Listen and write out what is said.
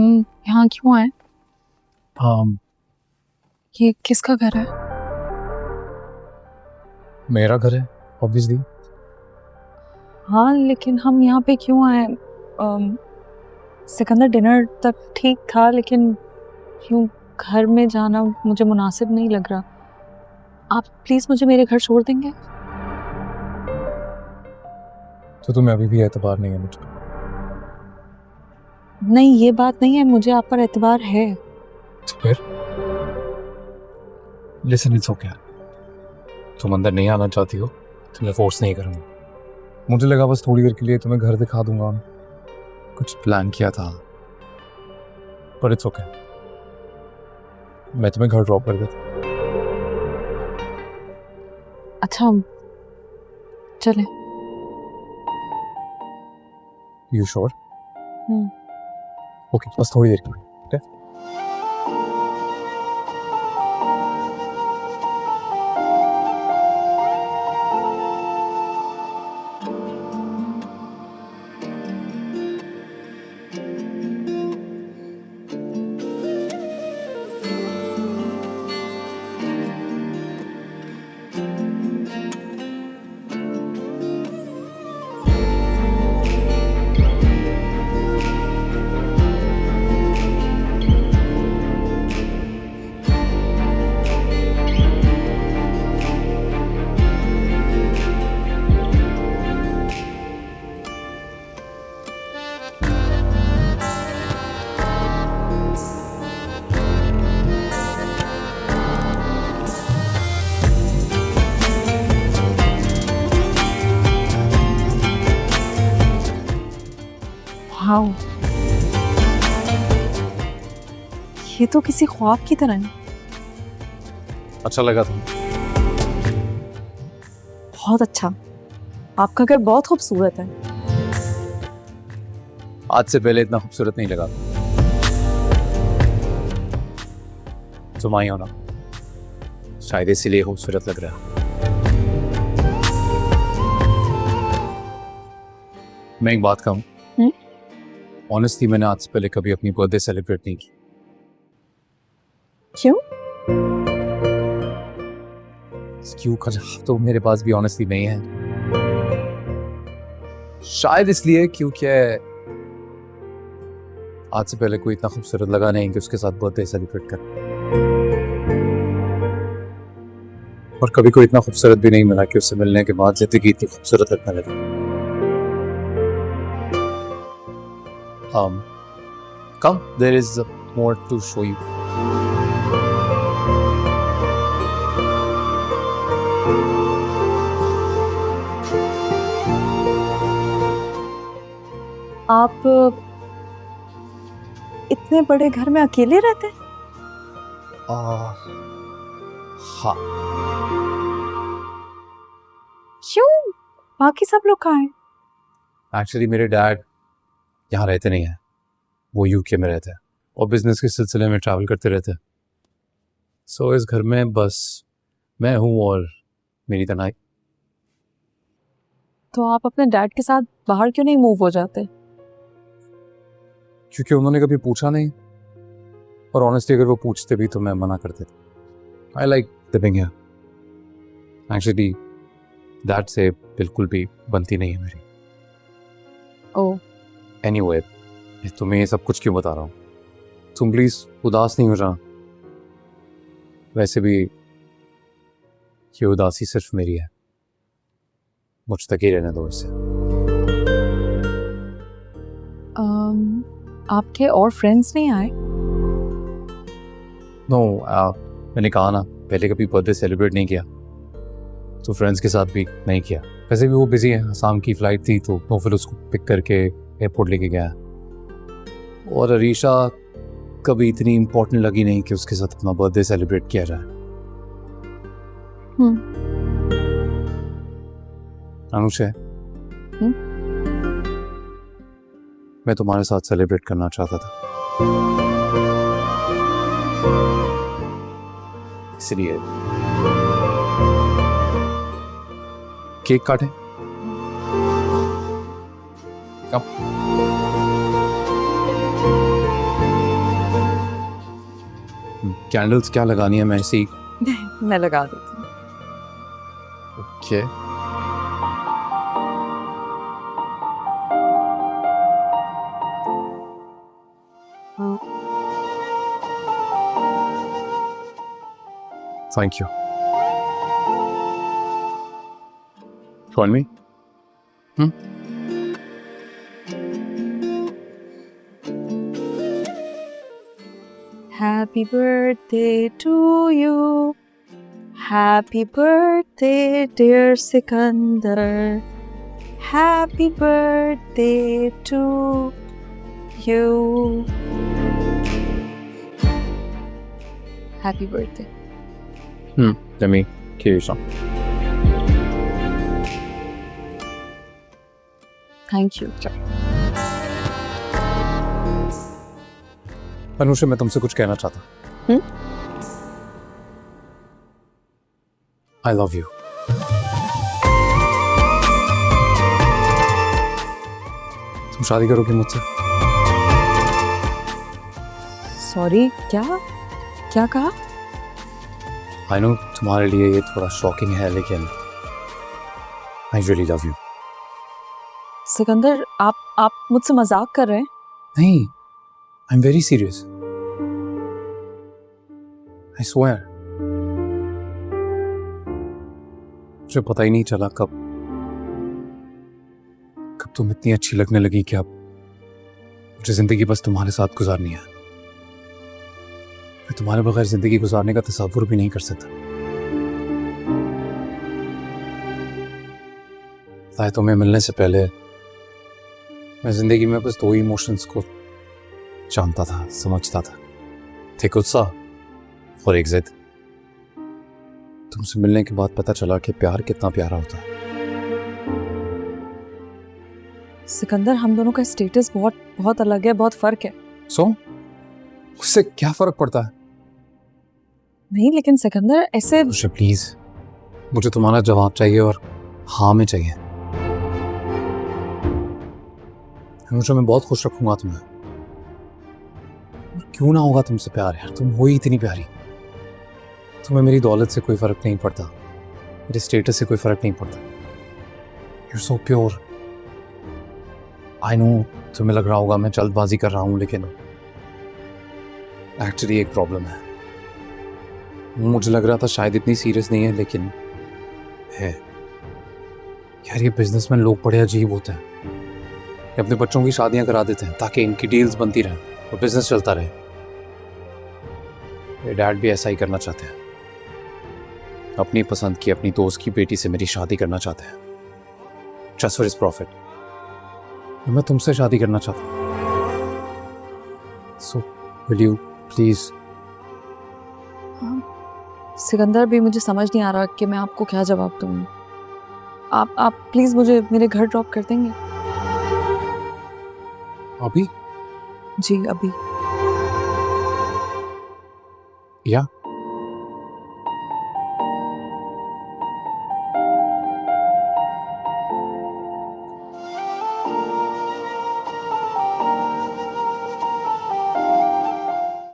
यहाँ क्यों आए? हाँ, ये किसका घर है? मेरा घर है ऑब्वियसली। हाँ, लेकिन हम यहाँ पे क्यों आए? सिकंदर डिनर तक ठीक था, लेकिन क्यों घर में जाना मुझे मुनासिब नहीं लग रहा। आप प्लीज मुझे मेरे घर छोड़ देंगे? तो तुम्हें अभी भी एतबार नहीं है मुझ पर? नहीं, ये बात नहीं है, मुझे आप पर एतबार है। तो फिर लिसन, इट्स ओके। तुम अंदर नहीं आना चाहती हो तो मैं फोर्स नहीं करूँगा। मुझे लगा बस थोड़ी देर के लिए तुम्हें घर दिखा दूंगा, कुछ प्लान किया था, पर इट्स ओके। मैं तुम्हें घर ड्रॉप कर देता। अच्छा, चले। You sure? हम्म। ओके, बस थोड़ी देर के लिए। हाँ, ये तो किसी ख्वाब की तरह है। अच्छा लगा तुम्हें? बहुत अच्छा। आपका घर बहुत खूबसूरत है। आज से पहले इतना खूबसूरत नहीं लगा। तुम आई हो ना, शायद इसीलिए खूबसूरत लग रहा है। मैं एक बात कहूँ, ऑनेस्टली मैंने आज से पहले कभी अपनी बर्थडे सेलिब्रेट नहीं की। क्यों? क्यों का जवाब तो मेरे पास भी ऑनेस्टली नहीं है। शायद इसलिए क्योंकि आज से पहले कोई इतना खूबसूरत लगा नहीं कि उसके साथ बर्थडे सेलिब्रेट कर, और कभी कोई इतना खूबसूरत भी नहीं मिला कि उससे मिलने के बाद जिंदगी इतनी खूबसूरत लगने लगी। Come, there is more to show you. आप इतने बड़े घर में अकेले रहते हैं? हाँ। क्यों? बाकी सब लोग कहाँ हैं? एक्चुअली मेरे डैड यहाँ रहते नहीं हैं, वो यूके में रहते हैं और बिजनेस के सिलसिले में ट्रैवल करते रहते हैं। सो इस घर में बस मैं हूँ और मेरी तनाई। तो आप अपने डैड के साथ बाहर क्यों नहीं मूव हो जाते? क्योंकि उन्होंने कभी पूछा नहीं, और ऑनेस्टली अगर वो पूछते भी तो मैं मना कर देता। I like living here. Actually dad से बिल्कुल भी बनती नहीं है मेरी। ओह, एनीवे, तुम्हें ये सब कुछ क्यों बता रहा हूँ? तुम प्लीज उदास नहीं हो जाना। वैसे भी ये उदासी सिर्फ मेरी है, मुझ तक ही रहने दो इसे। आपके और फ्रेंड्स नहीं आए? नो, मैंने कहा ना, पहले कभी बर्थडे सेलिब्रेट नहीं किया, तो फ्रेंड्स के साथ भी नहीं किया। वैसे भी वो बिजी है, शाम की फ्लाइट थी तो वो फिर उसको पिक करके एयरपोर्ट लेके गया। और अरीशा कभी इतनी इम्पोर्टेंट लगी नहीं कि उसके साथ अपना बर्थडे सेलिब्रेट किया जाए। अनुष है, मैं तुम्हारे साथ सेलिब्रेट करना चाहता था, इसलिए केक काटें। कब? कैंडल्स क्या लगानी है, मैं ऐसे ही मैं लगा देती हूँ। Okay. Thank you. Join me? Happy birthday to you. Happy birthday, dear Sikandar. Happy birthday to you. Happy birthday. Let me hear you some. Thank you. Anusha, मैं तुमसे कुछ कहना चाहता हूँ। I love you. तुम शादी करोगी मुझसे? Sorry, क्या कहा? I know तुम्हारे लिए ये थोड़ा शॉकिंग है, लेकिन I really love you. Sikandar, आप मुझसे मजाक कर रहे हैं? नहीं, I'm very serious. I swear. मुझे पता ही नहीं चला कब तुम इतनी अच्छी लगने लगी कि अब मुझे जिंदगी बस तुम्हारे साथ गुजारनी है। मैं तुम्हारे बगैर जिंदगी गुजारने का तसव्वुर भी नहीं कर सकता। शायद तुम्हें मिलने से पहले मैं जिंदगी में बस दो इमोशंस को जानता था, समझता था। थे गुस्सा और एक जिद। तुमसे मिलने के बाद पता चला कि प्यार कितना प्यारा होता है। सिकंदर, हम दोनों का स्टेटस बहुत अलग है, बहुत फर्क है। सो उससे क्या फर्क पड़ता है? नहीं, लेकिन सिकंदर ऐसे अनुषा प्लीज, मुझे तुम्हारा जवाब चाहिए और हाँ में चाहिए। अनुषा, मैं बहुत खुश रखूंगा तुम्हें। क्यों ना होगा तुमसे प्यार यार, तुम हो ही इतनी प्यारी। तुम्हें मेरी दौलत से कोई फर्क नहीं पड़ता, मेरे स्टेटस से कोई फर्क नहीं पड़ता। You're so pure. I know तुम्हें लग रहा होगा मैं जल्दबाजी कर रहा हूँ, लेकिन एक्चुअली एक प्रॉब्लम है। मुझे लग रहा था शायद इतनी सीरियस नहीं है, लेकिन है यार। ये बिजनेसमैन लोग बड़े अजीब होते हैं। ये अपने बच्चों की शादियां करा देते हैं ताकि इनकी डील्स बनती रहें और बिजनेस चलता रहे। मेरे डैड भी ऐसा ही करना चाहते हैं। अपनी पसंद की अपनी दोस्त की बेटी से मेरी शादी करना चाहते हैं, जस्ट फॉर हिज प्रॉफिट। मैं तुमसे शादी करना चाहता हूँ। So will you please? Sikandar, भी मुझे समझ नहीं आ रहा कि मैं आपको क्या जवाब दूँ। आप प्लीज मुझे मेरे घर ड्रॉप कर देंगे? अभी? जी, अभी। या